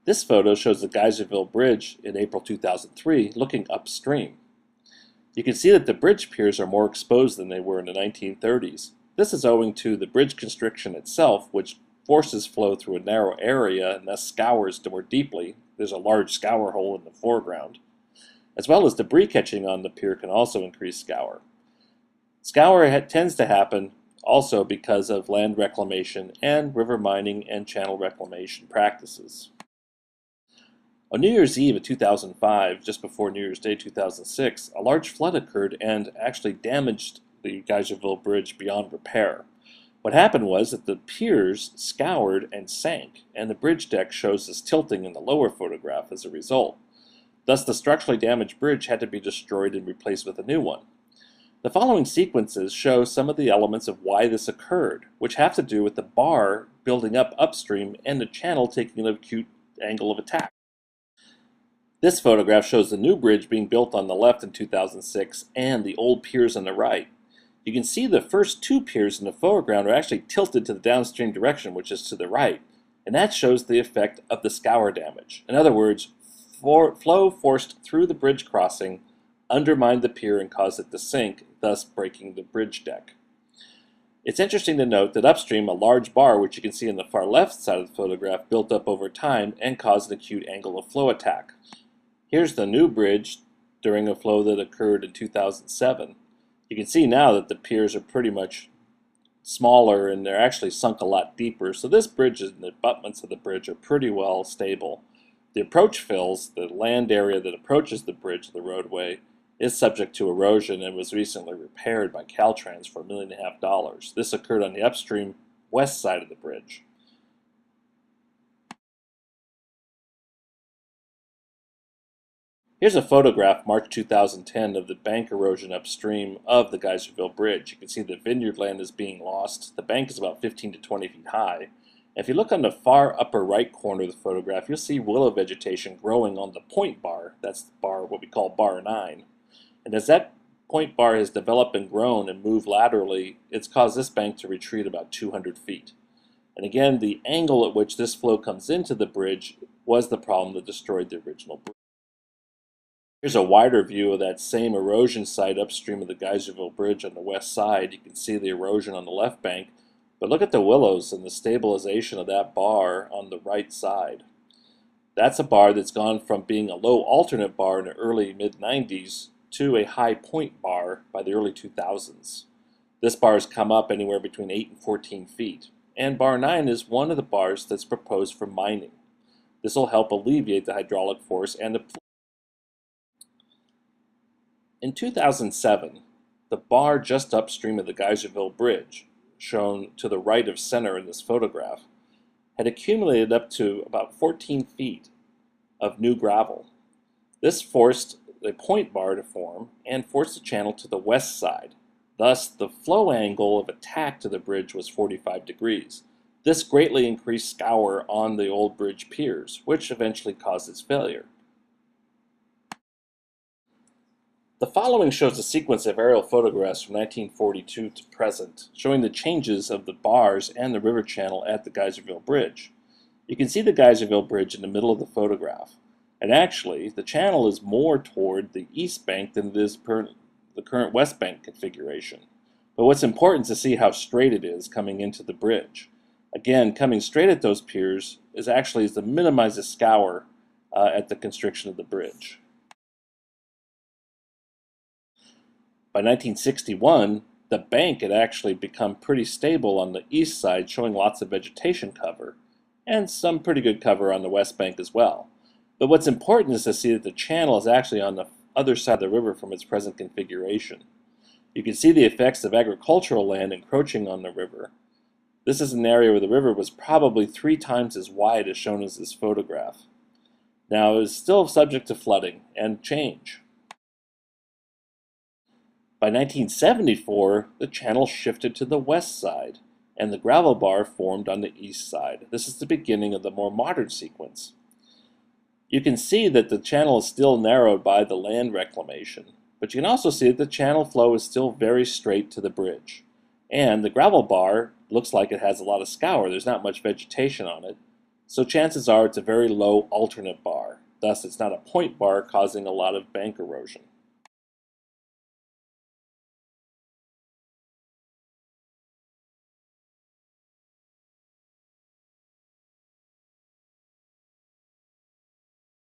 This photo shows the Geyserville Bridge in April 2003 looking upstream. You can see that the bridge piers are more exposed than they were in the 1930s. This is owing to the bridge constriction itself, which forces flow through a narrow area and thus scours more deeply. There's a large scour hole in the foreground. As well as debris catching on the pier can also increase scour. Scour tends to happen also because of land reclamation and river mining and channel reclamation practices. On New Year's Eve of 2005, just before New Year's Day 2006, a large flood occurred and actually damaged the Geyserville Bridge beyond repair. What happened was that the piers scoured and sank, and the bridge deck shows this tilting in the lower photograph as a result. Thus, the structurally damaged bridge had to be destroyed and replaced with a new one. The following sequences show some of the elements of why this occurred, which have to do with the bar building up upstream and the channel taking an acute angle of attack. This photograph shows the new bridge being built on the left in 2006 and the old piers on the right. You can see the first two piers in the foreground are actually tilted to the downstream direction, which is to the right, and that shows the effect of the scour damage. In other words, flow forced through the bridge crossing undermined the pier and caused it to sink, thus breaking the bridge deck. It's interesting to note that upstream, a large bar, which you can see on the far left side of the photograph, built up over time and caused an acute angle of flow attack. Here's the new bridge during a flow that occurred in 2007. You can see now that the piers are pretty much smaller and they're actually sunk a lot deeper. So this bridge and the abutments of the bridge are pretty well stable. The approach fills, the land area that approaches the bridge, the roadway, is subject to erosion and was recently repaired by Caltrans for $1.5 million. This occurred on the upstream west side of the bridge. Here's a photograph, March 2010, of the bank erosion upstream of the Geyserville Bridge. You can see the vineyard land is being lost. The bank is about 15 to 20 feet high. If you look on the far upper right corner of the photograph, you'll see willow vegetation growing on the point bar. That's the bar, what we call bar 9. And as that point bar has developed and grown and moved laterally, it's caused this bank to retreat about 200 feet. And again, the angle at which this flow comes into the bridge was the problem that destroyed the original bridge. Here's a wider view of that same erosion site upstream of the Geyserville Bridge on the west side. You can see the erosion on the left bank, but look at the willows and the stabilization of that bar on the right side. That's a bar that's gone from being a low alternate bar in the early mid-90s to a high point bar by the early 2000s. This bar has come up anywhere between 8 and 14 feet, and bar 9 is one of the bars that's proposed for mining. This will help alleviate the hydraulic force and the In 2007, the bar just upstream of the Geyserville Bridge, shown to the right of center in this photograph, had accumulated up to about 14 feet of new gravel. This forced the point bar to form and forced the channel to the west side. Thus, the flow angle of attack to the bridge was 45 degrees. This greatly increased scour on the old bridge piers, which eventually caused its failure. The following shows a sequence of aerial photographs from 1942 to present, showing the changes of the bars and the river channel at the Geyserville Bridge. You can see the Geyserville Bridge in the middle of the photograph, and actually the channel is more toward the east bank than it is the current west bank configuration. But what's important to see how straight it is coming into the bridge. Again, coming straight at those piers is actually to minimize the scour at the constriction of the bridge. By 1961, the bank had actually become pretty stable on the east side, showing lots of vegetation cover, and some pretty good cover on the west bank as well. But what's important is to see that the channel is actually on the other side of the river from its present configuration. You can see the effects of agricultural land encroaching on the river. This is an area where the river was probably 3 times as wide as shown in this photograph. Now, it is still subject to flooding and change. By 1974, the channel shifted to the west side, and the gravel bar formed on the east side. This is the beginning of the more modern sequence. You can see that the channel is still narrowed by the land reclamation, but you can also see that the channel flow is still very straight to the bridge. And the gravel bar looks like it has a lot of scour. There's not much vegetation on it, So chances are it's a very low alternate bar. Thus, it's not a point bar causing a lot of bank erosion.